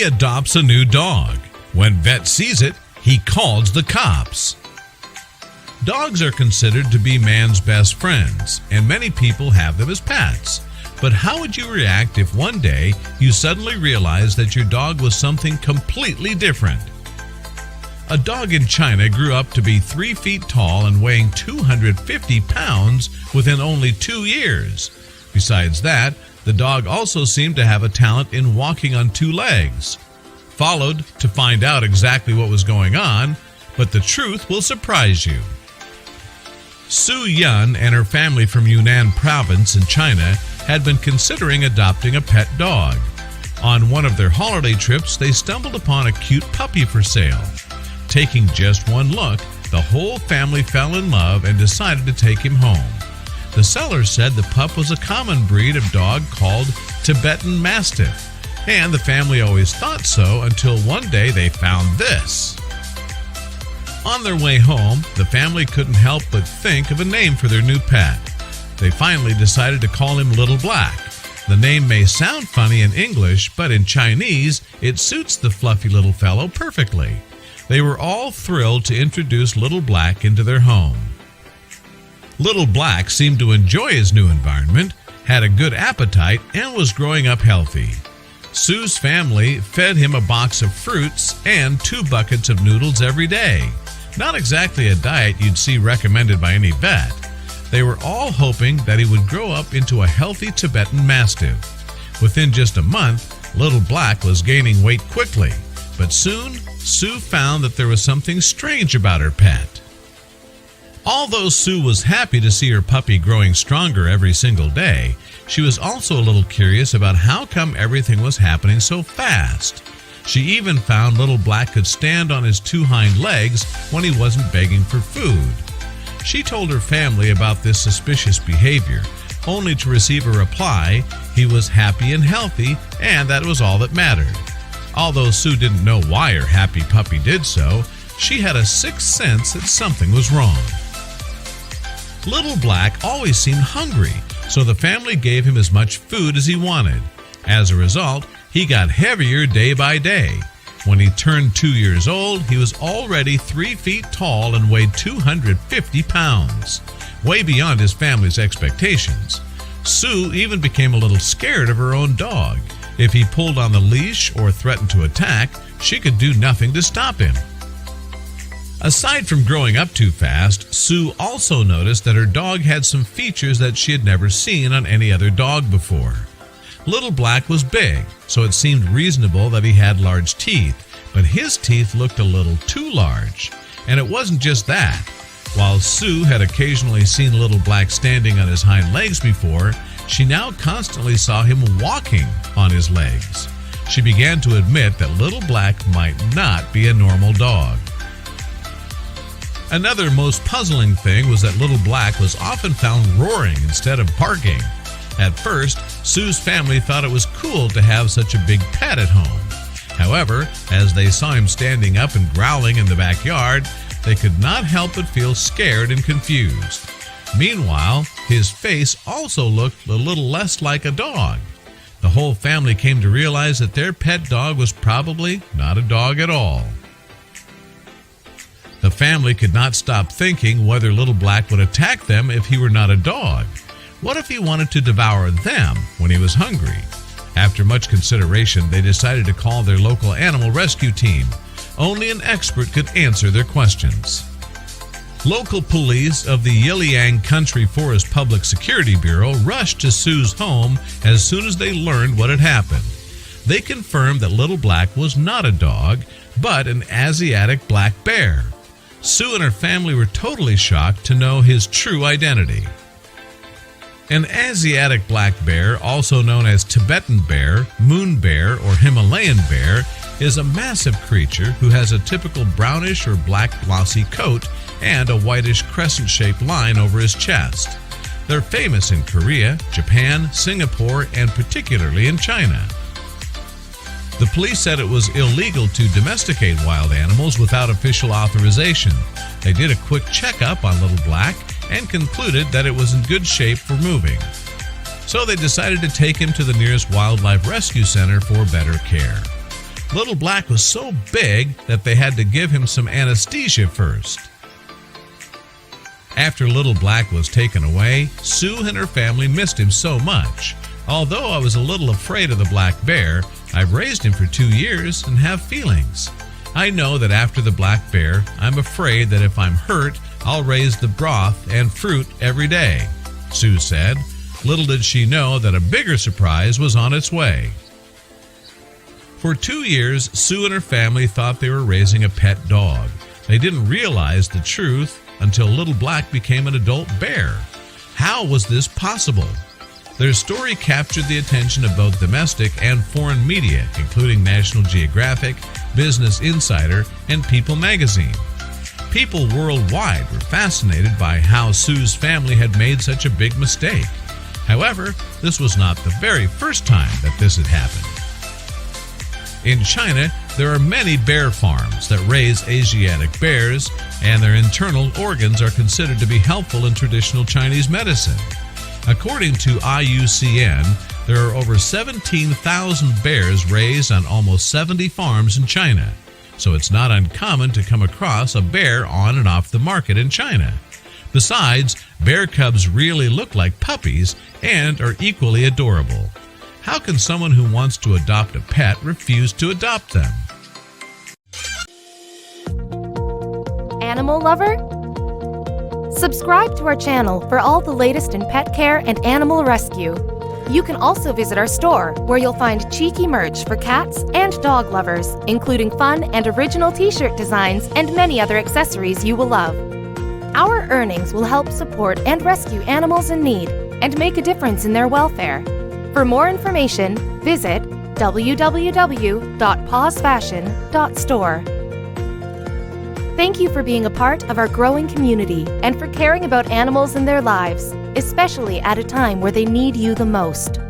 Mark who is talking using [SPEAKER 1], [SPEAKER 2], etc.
[SPEAKER 1] Puppy adopts a new dog. When vet sees it, he calls the cops. Dogs are considered to be man's best friends, and many people have them as pets. But how would you react if one day you suddenly realized that your dog was something completely different? A dog in China grew up to be 3 feet tall and weighing 250 pounds within only 2 years. Besides that, the dog also seemed to have a talent in walking on 2 legs. Followed to find out exactly what was going on, but the truth will surprise you. Su Yun and her family from Yunnan province in China had been considering adopting a pet dog. On one of their holiday trips, they stumbled upon a cute puppy for sale. Taking just one look, the whole family fell in love and decided to take him home. The seller said the pup was a common breed of dog called Tibetan Mastiff, and the family always thought so until one day they found this. On their way home, the family couldn't help but think of a name for their new pet. They finally decided to call him Little Black. The name may sound funny in English, but in Chinese, it suits the fluffy little fellow perfectly. They were all thrilled to introduce Little Black into their home. Little Black seemed to enjoy his new environment, had a good appetite, and was growing up healthy. Su's family fed him a box of fruits and 2 buckets of noodles every day. Not exactly a diet you'd see recommended by any vet. They were all hoping that he would grow up into a healthy Tibetan Mastiff. Within just a month, Little Black was gaining weight quickly, but soon Su found that there was something strange about her pet. Although Su was happy to see her puppy growing stronger every single day, she was also a little curious about how come everything was happening so fast. She even found Little Black could stand on his 2 hind legs when he wasn't begging for food. She told her family about this suspicious behavior, only to receive a reply he was happy and healthy, and that was all that mattered. Although Su didn't know why her happy puppy did so, she had a sixth sense that something was wrong. Little Black always seemed hungry, so the family gave him as much food as he wanted. As a result, he got heavier day by day. When he turned 2 years old, he was already 3 feet tall and weighed 250 pounds, way beyond his family's expectations. Su even became a little scared of her own dog. If he pulled on the leash or threatened to attack, she could do nothing to stop him. Aside from growing up too fast, Su also noticed that her dog had some features that she had never seen on any other dog before. Little Black was big, so it seemed reasonable that he had large teeth, but his teeth looked a little too large. And it wasn't just that. While Su had occasionally seen Little Black standing on his hind legs before, she now constantly saw him walking on his legs. She began to admit that Little Black might not be a normal dog. Another most puzzling thing was that Little Black was often found roaring instead of barking. At first, Su's family thought it was cool to have such a big pet at home. However, as they saw him standing up and growling in the backyard, they could not help but feel scared and confused. Meanwhile, his face also looked a little less like a dog. The whole family came to realize that their pet dog was probably not a dog at all. The family could not stop thinking whether Little Black would attack them if he were not a dog. What if he wanted to devour them when he was hungry? After much consideration, they decided to call their local animal rescue team. Only an expert could answer their questions. Local police of the Yiliang Country Forest Public Security Bureau rushed to Su's home as soon as they learned what had happened. They confirmed that Little Black was not a dog, but an Asiatic black bear. Su and her family were totally shocked to know his true identity. An Asiatic black bear, also known as Tibetan bear, moon bear, or Himalayan bear, is a massive creature who has a typical brownish or black glossy coat and a whitish crescent-shaped line over his chest. They're famous in Korea, Japan, Singapore, and particularly in China. The police said it was illegal to domesticate wild animals without official authorization. They did a quick checkup on Little Black and concluded that it was in good shape for moving. So they decided to take him to the nearest wildlife rescue center for better care. Little Black was so big that they had to give him some anesthesia first. After Little Black was taken away, Sue and her family missed him so much. Although I was a little afraid of the black bear, I've raised him for 2 years and have feelings. I know that after the black bear, I'm afraid that if I'm hurt, I'll raise the broth and fruit every day, Sue said. Little did she know that a bigger surprise was on its way. For 2 years, Sue and her family thought they were raising a pet dog. They didn't realize the truth until Little Black became an adult bear. How was this possible? Their story captured the attention of both domestic and foreign media, including National Geographic, Business Insider, and People magazine. People worldwide were fascinated by how Sue's family had made such a big mistake. However, this was not the very first time that this had happened. In China, there are many bear farms that raise Asiatic bears, and their internal organs are considered to be helpful in traditional Chinese medicine. According to IUCN, there are over 17,000 bears raised on almost 70 farms in China, so it's not uncommon to come across a bear on and off the market in China. Besides, bear cubs really look like puppies and are equally adorable. How can someone who wants to adopt a pet refuse to adopt them?
[SPEAKER 2] Animal lover? Subscribe to our channel for all the latest in pet care and animal rescue. You can also visit our store, where you'll find cheeky merch for cats and dog lovers, including fun and original t-shirt designs and many other accessories you will love. Our earnings will help support and rescue animals in need and make a difference in their welfare. For more information, visit www.pawsfashion.store. Thank you for being a part of our growing community and for caring about animals and their lives, especially at a time where they need you the most.